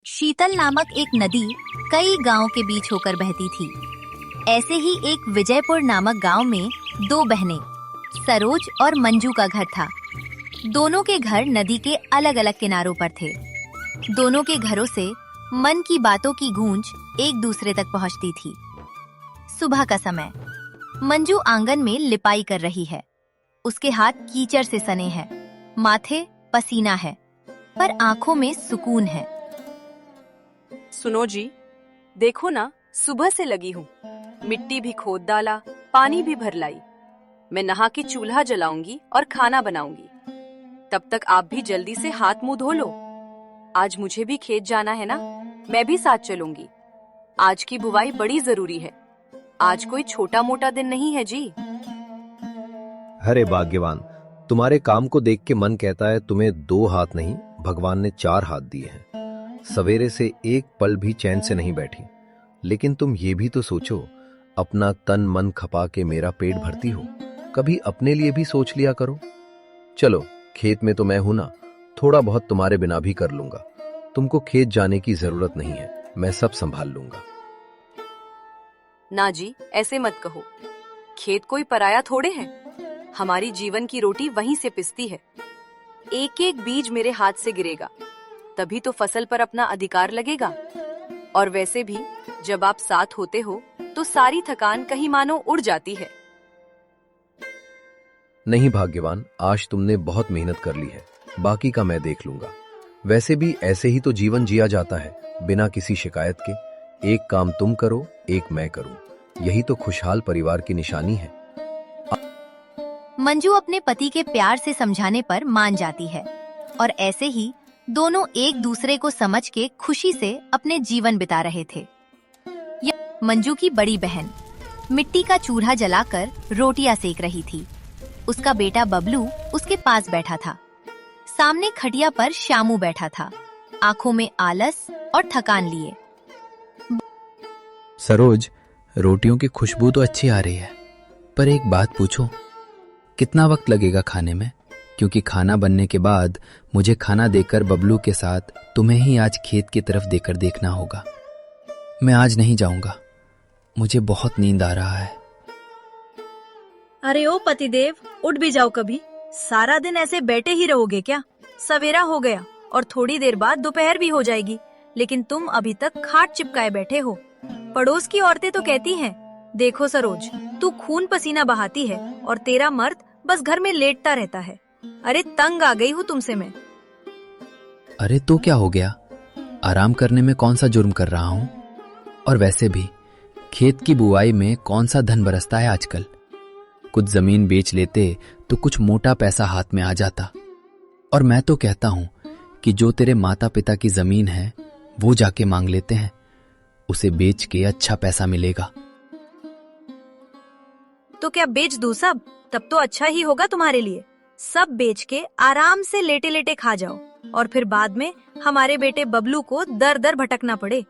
शीतल नामक एक नदी कई गांवों के बीच होकर बहती थी। ऐसे ही एक विजयपुर नामक गांव में दो बहनें सरोज और मंजू का घर था। दोनों के घर नदी के अलग अलग किनारों पर थे। दोनों के घरों से मन की बातों की गूंज एक दूसरे तक पहुंचती थी। सुबह का समय, मंजू आंगन में लिपाई कर रही है। उसके हाथ कीचड़ से सने हैं, माथे पसीना है, पर आंखों में सुकून है। सुनो जी, देखो ना, सुबह से लगी हूँ। मिट्टी भी खोद डाला, पानी भी भर लाई। मैं नहा के चूल्हा जलाऊंगी और खाना बनाऊंगी। तब तक आप भी जल्दी से हाथ मुंह धो लो। आज मुझे भी खेत जाना है ना, मैं भी साथ चलूंगी। आज की बुवाई बड़ी जरूरी है। आज कोई छोटा मोटा दिन नहीं है जी। अरे भाग्यवान, तुम्हारे काम को देख के मन कहता है तुम्हें 2 हाथ नहीं, भगवान ने 4 हाथ दिए हैं। सवेरे से एक पल भी चैन से नहीं बैठी। लेकिन तुम ये भी तो सोचो, अपना तन मन खपा के मेरा पेट भरती हो, कभी अपने लिए भी सोच लिया करो। चलो, खेत में तो मैं हूं ना, थोड़ा बहुत तुम्हारे बिना भी कर लूंगा। तुमको खेत जाने की जरूरत नहीं है, मैं सब संभाल लूंगा। ना जी, ऐसे मत कहो। खेत कोई पराया थोड़े है। हमारी जीवन की रोटी वहीं से पिसती है। एक एक बीज मेरे हाथ से गिरेगा, तभी तो फसल पर अपना अधिकार लगेगा। और वैसे भी जब आप साथ होते हो तो सारी थकान कहीं मानो उड़ जाती है। नहीं भाग्यवान, आज तुमने बहुत मेहनत कर ली है, बाकी का मैं देख लूंगा। वैसे भी ऐसे ही तो जीवन जिया जाता है, बिना किसी शिकायत के। एक काम तुम करो, एक मैं करूं, यही तो खुशहाल परिवार की निशानी है। मंजू अपने पति के प्यार से समझाने पर मान जाती है और ऐसे ही दोनों एक दूसरे को समझ के खुशी से अपने जीवन बिता रहे थे। मंजू की बड़ी बहन मिट्टी का चूल्हा जलाकर रोटियां सेक रही थी। उसका बेटा बबलू उसके पास बैठा था। सामने खटिया पर श्यामू बैठा था, आंखों में आलस और थकान लिए। सरोज, रोटियों की खुशबू तो अच्छी आ रही है, पर एक बात पूछूं, कितना वक्त लगेगा खाने में? क्योंकि खाना बनने के बाद मुझे खाना देकर बबलू के साथ तुम्हें ही आज खेत की तरफ देकर देखना होगा। मैं आज नहीं जाऊंगा, मुझे बहुत नींद आ रहा है। अरे ओ पतिदेव, उठ भी जाओ कभी। सारा दिन ऐसे बैठे ही रहोगे क्या? सवेरा हो गया और थोड़ी देर बाद दोपहर भी हो जाएगी, लेकिन तुम अभी तक खाट चिपकाए बैठे हो। पड़ोस की औरतें तो कहती हैं, देखो सरोज, तू खून पसीना बहाती है और तेरा मर्द बस घर में लेटता रहता है। अरे तंग आ गई हूँ तुमसे मैं। अरे तो क्या हो गया? आराम करने में कौन सा जुर्म कर रहा हूँ? और वैसे भी खेत की बुआई में कौन सा धन बरसता है आजकल? कुछ जमीन बेच लेते तो कुछ मोटा पैसा हाथ में आ जाता। और मैं तो कहता हूँ कि जो तेरे माता पिता की जमीन है वो जाके मांग लेते हैं, उसे बेच के अच्छा पैसा मिलेगा। तो क्या बेच दूं सब? तब तो अच्छा ही होगा तुम्हारे लिए। सब बेच के आराम से लेटे लेटे खा जाओ और फिर बाद में हमारे बेटे बबलू को दर दर भटकना पड़े।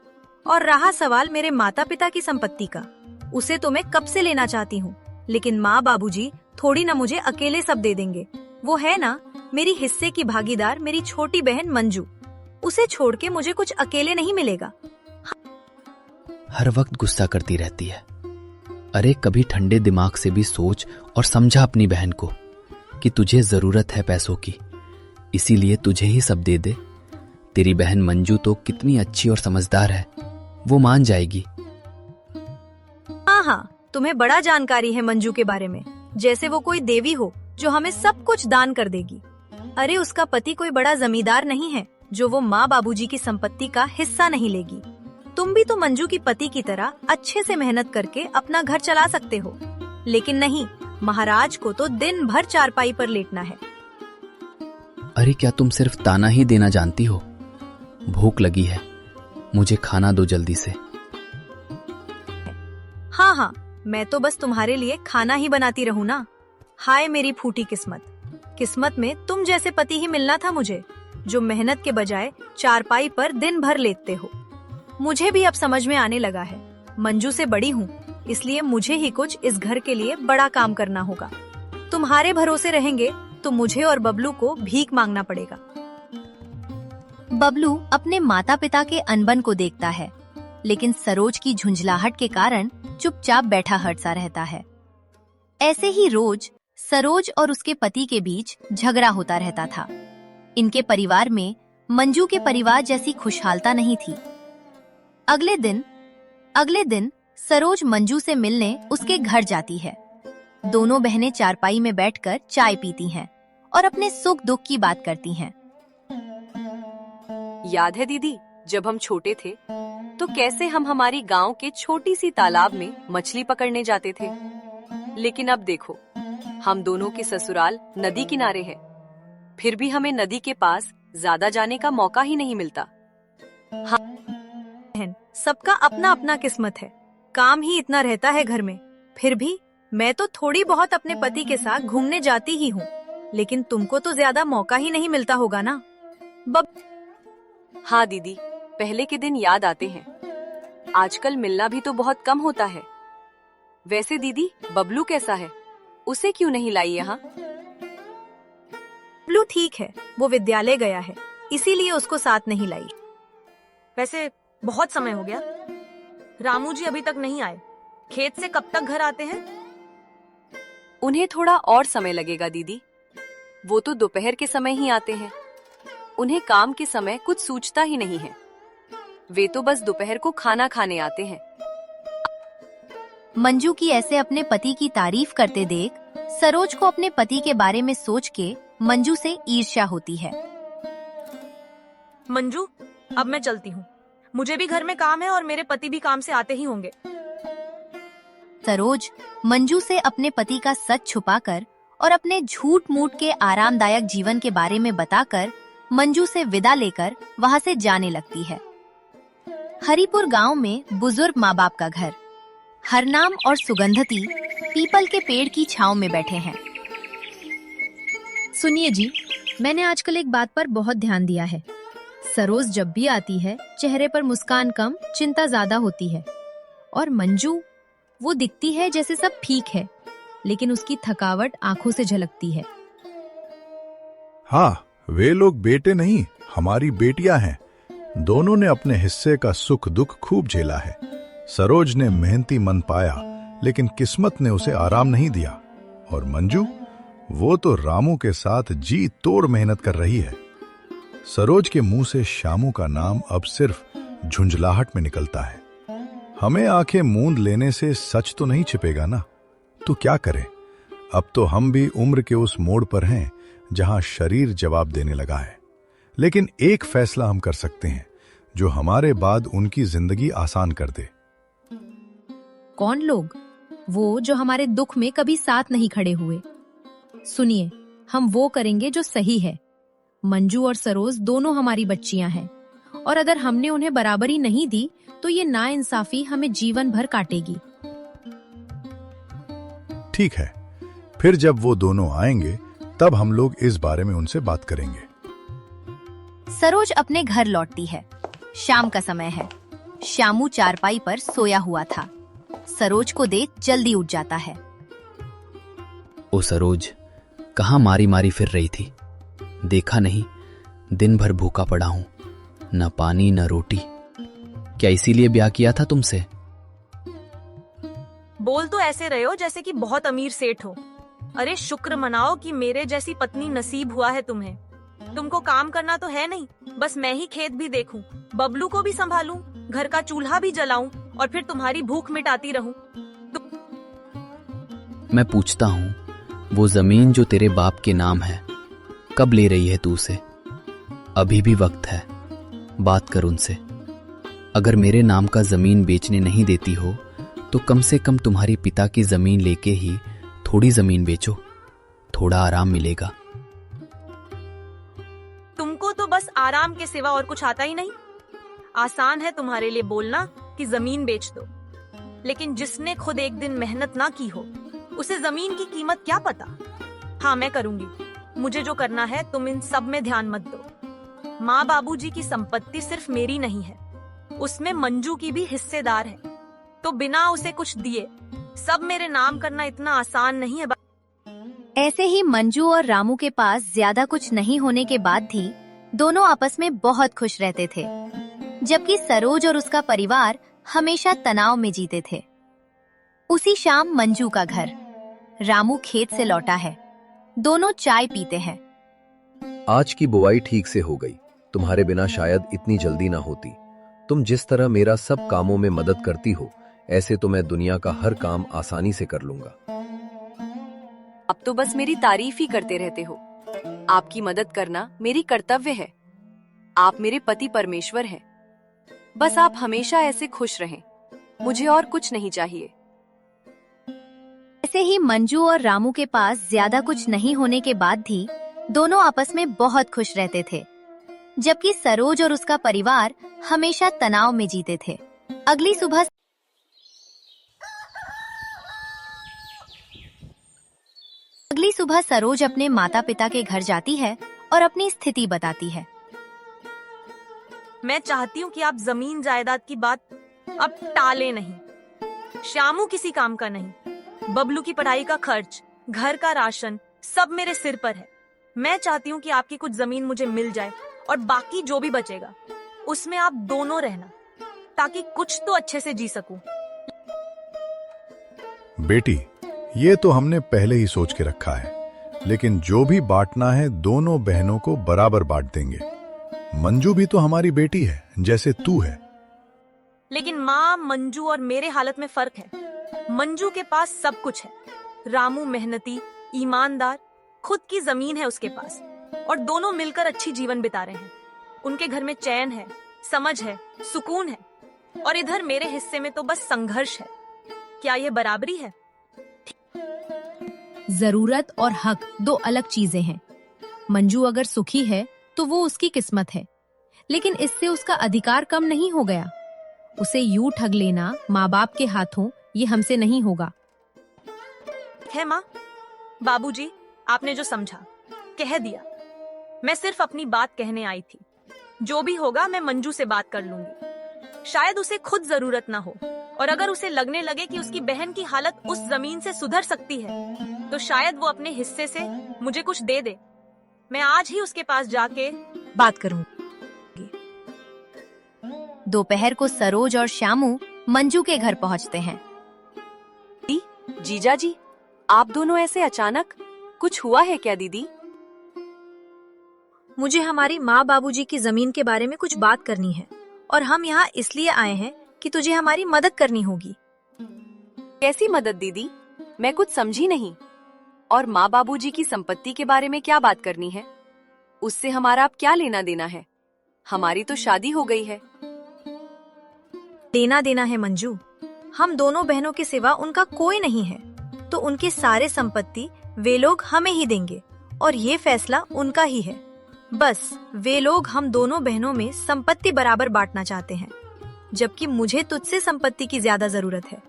और रहा सवाल मेरे माता पिता की संपत्ति का, उसे तो मैं कब से लेना चाहती हूँ, लेकिन माँ बाबूजी थोड़ी ना मुझे अकेले सब दे देंगे। वो है ना मेरी हिस्से की भागीदार, मेरी छोटी बहन मंजू। उसे छोड़ के मुझे कुछ अकेले नहीं मिलेगा। हर वक्त गुस्सा करती रहती है। अरे कभी ठंडे दिमाग से भी सोच और समझा अपनी बहन को कि तुझे जरूरत है पैसों की, इसीलिए तुझे ही सब दे दे। तेरी बहन मंजू तो कितनी अच्छी और समझदार है, वो मान जाएगी। हाँ, तुम्हें बड़ा जानकारी है मंजू के बारे में, जैसे वो कोई देवी हो जो हमें सब कुछ दान कर देगी। अरे उसका पति कोई बड़ा जमींदार नहीं है जो वो माँ बाबूजी की संपत्ति का हिस्सा नहीं लेगी। तुम भी तो मंजू की पति की तरह अच्छे से मेहनत करके अपना घर चला सकते हो, लेकिन नहीं, महाराज को तो दिन भर चारपाई पर लेटना है। अरे क्या तुम सिर्फ ताना ही देना जानती हो? भूख लगी है, मुझे खाना दो जल्दी से। हाँ, मैं तो बस तुम्हारे लिए खाना ही बनाती रहूं ना। हाय मेरी फूटी किस्मत, किस्मत में तुम जैसे पति ही मिलना था मुझे, जो मेहनत के बजाय चारपाई पर दिन भर लेटते हो। मुझे भी अब समझ में आने लगा है, मंजू से बड़ी हूँ, इसलिए मुझे ही कुछ इस घर के लिए बड़ा काम करना होगा। तुम्हारे भरोसे रहेंगे तो मुझे और बबलू को भीख मांगना पड़ेगा। बबलू अपने माता पिता के अनबन को देखता है, लेकिन सरोज की झुंझलाहट के कारण चुपचाप बैठा हट सा रहता है। ऐसे ही रोज सरोज और उसके पति के बीच झगड़ा होता रहता था। इनके परिवार में मंजू के परिवार जैसी खुशहालता नहीं थी। अगले दिन सरोज मंजू से मिलने उसके घर जाती है। दोनों बहनें चारपाई में बैठकर चाय पीती हैं और अपने सुख दुख की बात करती हैं। याद है दीदी, जब हम छोटे थे तो कैसे हम हमारी गांव के छोटी सी तालाब में मछली पकड़ने जाते थे। लेकिन अब देखो, हम दोनों के ससुराल नदी किनारे है, फिर भी हमें नदी के पास ज्यादा जाने का मौका ही नहीं मिलता। सबका अपना अपना किस्मत है, काम ही इतना रहता है घर में। फिर भी मैं तो थोड़ी बहुत अपने पति के साथ घूमने जाती ही हूँ, लेकिन तुमको तो ज्यादा मौका ही नहीं मिलता होगा ना। हाँ दीदी, पहले के दिन याद आते हैं। आजकल मिलना भी तो बहुत कम होता है। वैसे दीदी, बबलू कैसा है? उसे क्यों नहीं लाई यहाँ? बबलू ठीक है, वो विद्यालय गया है, इसीलिए उसको साथ नहीं लाई। वैसे बहुत समय हो गया, रामू जी अभी तक नहीं आए। खेत से कब तक घर आते हैं? उन्हें थोड़ा और समय लगेगा दीदी, वो तो दोपहर के समय ही आते हैं। उन्हें काम के समय कुछ सूझता ही नहीं है, वे तो बस दोपहर को खाना खाने आते हैं। मंजू की ऐसे अपने पति की तारीफ करते देख सरोज को अपने पति के बारे में सोच के मंजू से ईर्ष्या होती है। मंजू, अब मैं चलती हूँ, मुझे भी घर में काम है और मेरे पति भी काम से आते ही होंगे। सरोज मंजू से अपने पति का सच छुपाकर और अपने झूठ मूठ के आरामदायक जीवन के बारे में बताकर मंजू से विदा लेकर वहां से जाने लगती है। हरिपुर गांव में बुजुर्ग माँ बाप का घर। हरनाम और सुगंधती पीपल के पेड़ की छांव में बैठे हैं। सुनिए जी, मैंने आजकल एक बात पर बहुत ध्यान दिया है। सरोज जब भी आती है, चेहरे पर मुस्कान कम, चिंता ज्यादा होती है। और मंजू, वो दिखती है जैसे सब ठीक है, लेकिन उसकी थकावट आंखों से झलकती है। हाँ, वे लोग बेटे नहीं, हमारी बेटियां हैं। दोनों ने अपने हिस्से का सुख दुख खूब झेला है। सरोज ने मेहनती मन पाया, लेकिन किस्मत ने उसे आराम नहीं दिया। और मंजू, वो तो रामू के साथ जी तोड़ मेहनत कर रही है। सरोज के मुंह से शामू का नाम अब सिर्फ झुंझलाहट में निकलता है। हमें आंखें मूंद लेने से सच तो नहीं छिपेगा ना, तो क्या करें? अब तो हम भी उम्र के उस मोड़ पर हैं जहां शरीर जवाब देने लगा है। लेकिन एक फैसला हम कर सकते हैं जो हमारे बाद उनकी जिंदगी आसान कर दे। कौन लोग? वो जो हमारे दुख में कभी साथ नहीं खड़े हुए। सुनिए, हम वो करेंगे जो सही है। मंजू और सरोज दोनों हमारी बच्चियां हैं, और अगर हमने उन्हें बराबरी नहीं दी तो ये नाइंसाफी हमें जीवन भर काटेगी। ठीक है, फिर जब वो दोनों आएंगे तब हम लोग इस बारे में उनसे बात करेंगे। सरोज अपने घर लौटती है। शाम का समय है। शामू चारपाई पर सोया हुआ था। सरोज को देख जल्दी उठ जाता है। ओ सरोज, कहाँ मारी मारी फिर रही थी? देखा नहीं, दिन भर भूखा पड़ा हूं, न पानी न रोटी। क्या इसीलिए ब्याह किया था तुमसे? बोल तो ऐसे रहे हो जैसे कि बहुत अमीर सेठ हो। अरे शुक्र मनाओ कि मेरे जैसी पत्नी नसीब हुआ है तुम्हें। तुमको काम करना तो है नहीं, बस मैं ही खेत भी देखूं, बबलू को भी संभालूं, घर का चूल्हा भी जलाऊं और फिर तुम्हारी भूख मिटाती रहूं। मैं पूछता हूँ, वो जमीन जो तेरे बाप के नाम है, कब ले रही है तू उसे? अभी भी वक्त है, बात कर उनसे। अगर मेरे नाम का जमीन बेचने नहीं देती हो तो कम से कम तुम्हारी पिता की जमीन लेके ही थोड़ी जमीन बेचो, थोड़ा आराम मिलेगा। तुमको तो बस आराम के सिवा और कुछ आता ही नहीं। आसान है तुम्हारे लिए बोलना कि जमीन बेच दो, लेकिन जिसने खुद एक दिन मेहनत ना की हो उसे जमीन की कीमत क्या पता। हाँ, मैं करूंगी, मुझे जो करना है। तुम इन सब में ध्यान मत दो। माँ बाबूजी की संपत्ति सिर्फ मेरी नहीं है, उसमें मंजू की भी हिस्सेदार है, तो बिना उसे कुछ दिए सब मेरे नाम करना इतना आसान नहीं है। ऐसे ही मंजू और रामू के पास ज्यादा कुछ नहीं होने के बाद भी दोनों आपस में बहुत खुश रहते थे, जबकि सरोज और उसका परिवार हमेशा तनाव में जीते थे। उसी शाम मंजू का घर। रामू खेत से लौटा है। दोनों चाय पीते हैं। आज की बुआई ठीक से हो गई। तुम्हारे बिना शायद इतनी जल्दी ना होती। तुम जिस तरह मेरा सब कामों में मदद करती हो, ऐसे तो मैं दुनिया का हर काम आसानी से कर लूंगा। अब तो बस मेरी तारीफ ही करते रहते हो। आपकी मदद करना मेरी कर्तव्य है। आप मेरे पति परमेश्वर हैं। बस आप हमेशा ऐसे खुश रहें। मुझे और कुछ नहीं चाहिए। ऐसे ही मंजू और रामू के पास ज्यादा कुछ नहीं होने के बाद भी दोनों आपस में बहुत खुश रहते थे, जबकि सरोज और उसका परिवार हमेशा तनाव में जीते थे। अगली सुबह सरोज अपने माता पिता के घर जाती है और अपनी स्थिति बताती है। मैं चाहती हूँ कि आप जमीन जायदाद की बात अब टाले नहीं। श्यामू किसी काम का नहीं। बबलू की पढ़ाई का खर्च, घर का राशन सब मेरे सिर पर है। मैं चाहती हूँ कि आपकी कुछ जमीन मुझे मिल जाए और बाकी जो भी बचेगा उसमें आप दोनों रहना, ताकि कुछ तो अच्छे से जी सकूं। बेटी, ये तो हमने पहले ही सोच के रखा है, लेकिन जो भी बांटना है दोनों बहनों को बराबर बांट देंगे। मंजू भी तो हमारी बेटी है, जैसे तू है। लेकिन माँ, मंजू और मेरे हालत में फर्क है। मंजू के पास सब कुछ है। रामू मेहनती, ईमानदार, खुद की जमीन है उसके पास, और दोनों मिलकर अच्छी जीवन बिता रहे हैं। उनके घर में चैन है, समझ है, सुकून है, और इधर मेरे हिस्से में तो बस संघर्ष है। क्या ये बराबरी है? जरूरत और हक दो अलग चीजें हैं। मंजू अगर सुखी है तो वो उसकी किस्मत है, लेकिन इससे उसका अधिकार कम नहीं हो गया। उसे यूं ठग लेना माँ बाप के हाथों ये हमसे नहीं होगा। है माँ, बाबूजी, आपने जो समझा कह दिया। मैं सिर्फ अपनी बात कहने आई थी। जो भी होगा मैं मंजू से बात कर लूंगी। शायद उसे खुद जरूरत ना हो, और अगर उसे लगने लगे कि उसकी बहन की हालत उस जमीन से सुधर सकती है, तो शायद वो अपने हिस्से से मुझे कुछ दे दे। मैं आज ही उसके पास जाके बात करूंगी। दोपहर को सरोज और श्यामू मंजू के घर पहुंचते हैं। जीजा जी, आप दोनों ऐसे अचानक? कुछ हुआ है क्या दीदी? मुझे हमारी माँ बाबूजी की जमीन के बारे में कुछ बात करनी है, और हम यहाँ इसलिए आए हैं कि तुझे हमारी मदद करनी होगी। कैसी मदद दीदी? मैं कुछ समझी नहीं। और माँ बाबूजी की संपत्ति के बारे में क्या बात करनी है? उससे हमारा अब क्या लेना देना है? हमारी तो शादी हो गई है। लेना देना है मंजू। हम दोनों बहनों के सिवा उनका कोई नहीं है, तो उनके सारे संपत्ति वे लोग हमें ही देंगे, और ये फैसला उनका ही है। बस वे लोग हम दोनों बहनों में संपत्ति बराबर बांटना चाहते हैं, जबकि मुझे तुझसे संपत्ति की ज्यादा जरूरत है।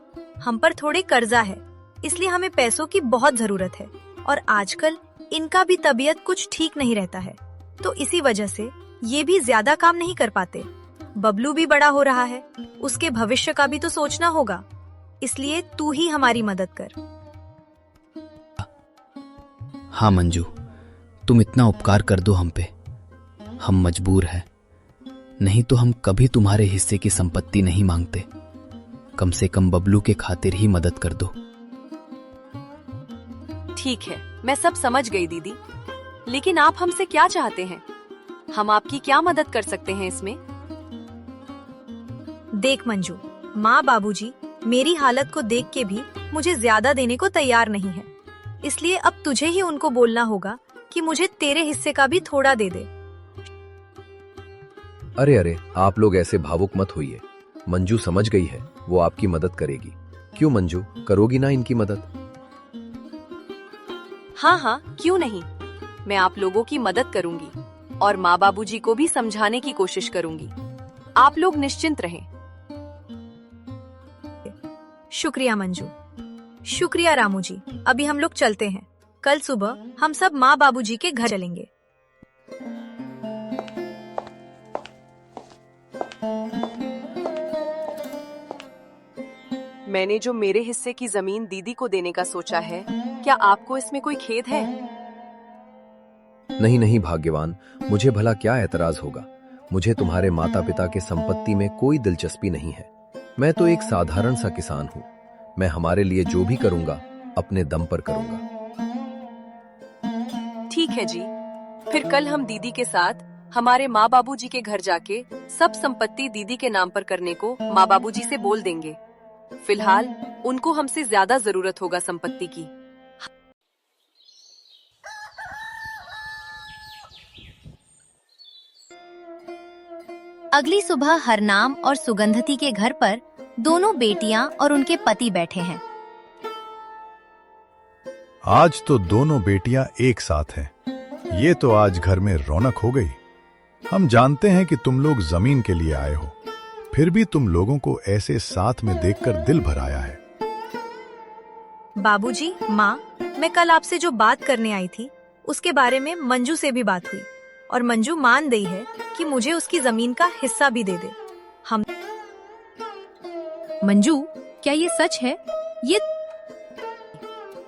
हम पर थोड़े कर्जा है, इसलिए हमें पैसों की बहुत जरूरत है, और आजकल इनका भी तबीयत कुछ ठीक नहीं रहता है, तो इसी वजह से ये भी ज्यादा काम नहीं कर पाते। बबलू भी बड़ा हो रहा है, उसके भविष्य का भी तो सोचना होगा, इसलिए तू ही हमारी मदद कर। हाँ मंजू, तुम इतना उपकार कर दो हम पे। हम मजबूर हैं, नहीं तो हम कभी तुम्हारे हिस्से की संपत्ति नहीं मांगते। कम से कम बबलू के खातिर ही मदद कर दो। ठीक है, मैं सब समझ गई दीदी, लेकिन आप हमसे क्या चाहते हैं? हम आपकी क्या मदद कर सकते हैं इसमें? देख मंजू, माँ बाबूजी मेरी हालत को देख के भी मुझे ज्यादा देने को तैयार नहीं है, इसलिए अब तुझे ही उनको बोलना होगा कि मुझे तेरे हिस्से का भी थोड़ा दे दे। अरे अरे, आप लोग ऐसे भावुक मत होइए। मंजू समझ गई है, वो आपकी मदद करेगी। क्यों मंजू, करोगी ना इनकी मदद? हाँ हाँ, क्यों नहीं। मैं आप लोगों की मदद करूंगी और माँ बाबूजी को भी समझाने की कोशिश करूंगी। आप लोग निश्चिंत रहें। शुक्रिया मंजू। शुक्रिया रामू जी। अभी हम लोग चलते हैं। कल सुबह हम सब माँ बाबूजी के घर चलेंगे। मैंने जो मेरे हिस्से की जमीन दीदी को देने का सोचा है, क्या आपको इसमें कोई खेद है? नहीं नहीं भाग्यवान, मुझे भला क्या एतराज होगा। मुझे तुम्हारे माता पिता के संपत्ति में कोई दिलचस्पी नहीं है। मैं तो एक साधारण सा किसान हूँ। मैं हमारे लिए जो भी करूंगा अपने दम पर करूंगा। ठीक है जी, फिर कल हम दीदी के साथ हमारे माँ बाबूजी के घर जाके सब संपत्ति दीदी के नाम पर करने को माँ बाबूजी से बोल देंगे। फिलहाल उनको हमसे ज्यादा जरूरत होगा संपत्ति की। अगली सुबह हरनाम और सुगंधती के घर पर दोनों बेटियां और उनके पति बैठे हैं। आज तो दोनों बेटियां एक साथ हैं। ये तो आज घर में रौनक हो गई। हम जानते हैं कि तुम लोग जमीन के लिए आए हो, फिर भी तुम लोगों को ऐसे साथ में देखकर दिल भर आया है। बाबूजी, माँ, मैं कल आपसे जो बात करने आई थी उसके बारे में मंजू से भी बात हुई और मंजू मान गई है कि मुझे उसकी जमीन का हिस्सा भी दे दे। हम मंजू, क्या ये सच है? ये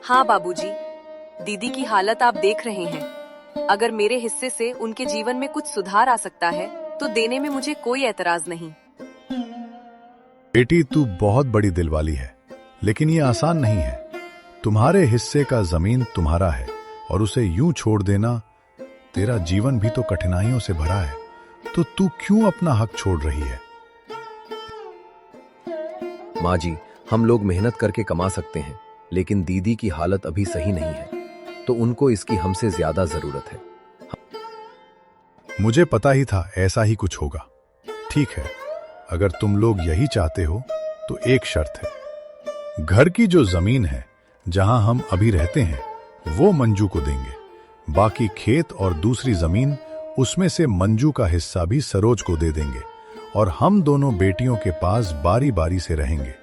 हाँ बाबूजी, दीदी की हालत आप देख रहे हैं। अगर मेरे हिस्से से उनके जीवन में कुछ सुधार आ सकता है तो देने में मुझे कोई एतराज नहीं। बेटी, तू बहुत बड़ी दिल वाली है, लेकिन ये आसान नहीं है। तुम्हारे हिस्से का जमीन तुम्हारा है और उसे यूं छोड़ देना, तेरा जीवन भी तो कठिनाइयों से भरा है, तो तू क्यों अपना हक छोड़ रही है? माँ जी, हम लोग मेहनत करके कमा सकते हैं, लेकिन दीदी की हालत अभी सही नहीं है, तो उनको इसकी हमसे ज्यादा जरूरत है। मुझे पता ही था ऐसा ही कुछ होगा। ठीक है, अगर तुम लोग यही चाहते हो तो एक शर्त है। घर की जो जमीन है जहां हम अभी रहते हैं वो मंजू को देंगे। बाकी खेत और दूसरी जमीन, उसमें से मंजू का हिस्सा भी सरोज को दे देंगे और हम दोनों बेटियों के पास बारी बारी से रहेंगे।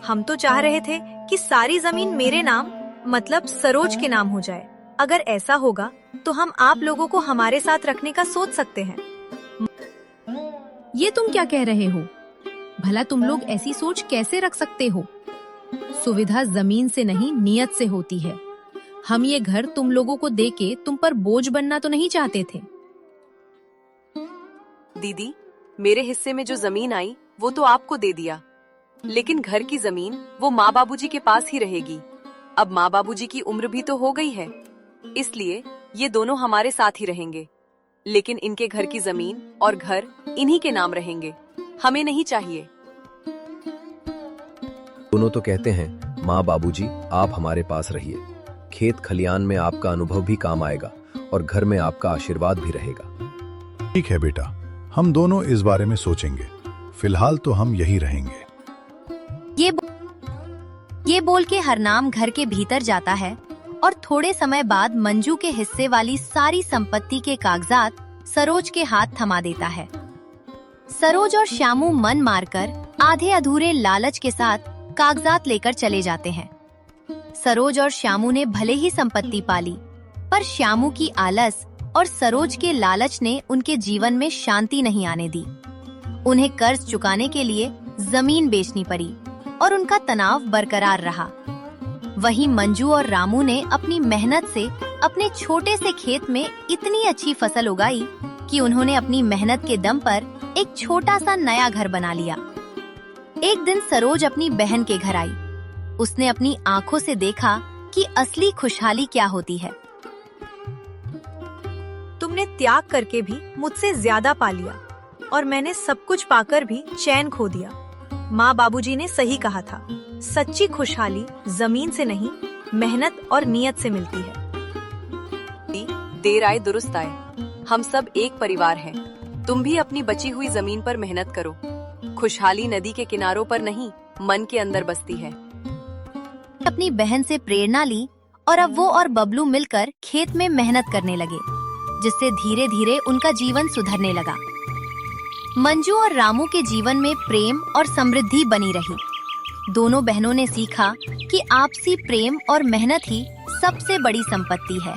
हम तो चाह रहे थे कि सारी जमीन मेरे नाम मतलब सरोज के नाम हो जाए। अगर ऐसा होगा तो हम आप लोगों को हमारे साथ रखने का सोच सकते हैं। ये तुम क्या कह रहे हो? भला तुम लोग ऐसी सोच कैसे रख सकते हो? सुविधा जमीन से नहीं, नियत से होती है। हम ये घर तुम लोगों को देके तुम पर बोझ बनना तो नहीं चाहते थे। दीदी, मेरे हिस्से में जो जमीन आई वो तो आपको दे दिया, लेकिन घर की जमीन वो माँ बाबूजी के पास ही रहेगी। अब माँ बाबूजी की उम्र भी तो हो गई है, इसलिए ये दोनों हमारे साथ ही रहेंगे, लेकिन इनके घर की जमीन और घर इन्हीं के नाम रहेंगे, हमें नहीं चाहिए। दोनों तो कहते हैं माँ बाबूजी आप हमारे पास रहिए, खेत खलियान में आपका अनुभव भी काम आएगा और घर में आपका आशीर्वाद भी रहेगा। ठीक है बेटा, हम दोनों इस बारे में सोचेंगे। फिलहाल तो हम यही रहेंगे। ये बोल के हरनाम घर के भीतर जाता है और थोड़े समय बाद मंजू के हिस्से वाली सारी संपत्ति के कागजात सरोज के हाथ थमा देता है। सरोज और श्यामू मन मारकर आधे अधूरे लालच के साथ कागजात लेकर चले जाते हैं। सरोज और श्यामू ने भले ही संपत्ति पाली, पर श्यामू की आलस और सरोज के लालच ने उनके जीवन में शांति नहीं आने दी। उन्हें कर्ज चुकाने के लिए जमीन बेचनी पड़ी और उनका तनाव बरकरार रहा। वहीं मंजू और रामू ने अपनी मेहनत से अपने छोटे से खेत में इतनी अच्छी फसल उगाई कि उन्होंने अपनी मेहनत के दम पर एक छोटा सा नया घर बना लिया। एक दिन सरोज अपनी बहन के घर आई। उसने अपनी आंखों से देखा कि असली खुशहाली क्या होती है। तुमने त्याग करके भी मुझसे ज्यादा पा लिया और मैंने सब कुछ पाकर भी चैन खो दिया। माँ बाबूजी ने सही कहा था, सच्ची खुशहाली जमीन से नहीं, मेहनत और नियत से मिलती है। देर आए दुरुस्त आए, हम सब एक परिवार हैं। तुम भी अपनी बची हुई जमीन पर मेहनत करो। खुशहाली नदी के किनारों पर नहीं, मन के अंदर बसती है। अपनी बहन से प्रेरणा ली और अब वो और बबलू मिलकर खेत में मेहनत करने लगे, जिससे धीरे धीरे उनका जीवन सुधरने लगा। मंजू और रामू के जीवन में प्रेम और समृद्धि बनी रही। दोनों बहनों ने सीखा कि आपसी प्रेम और मेहनत ही सबसे बड़ी संपत्ति है।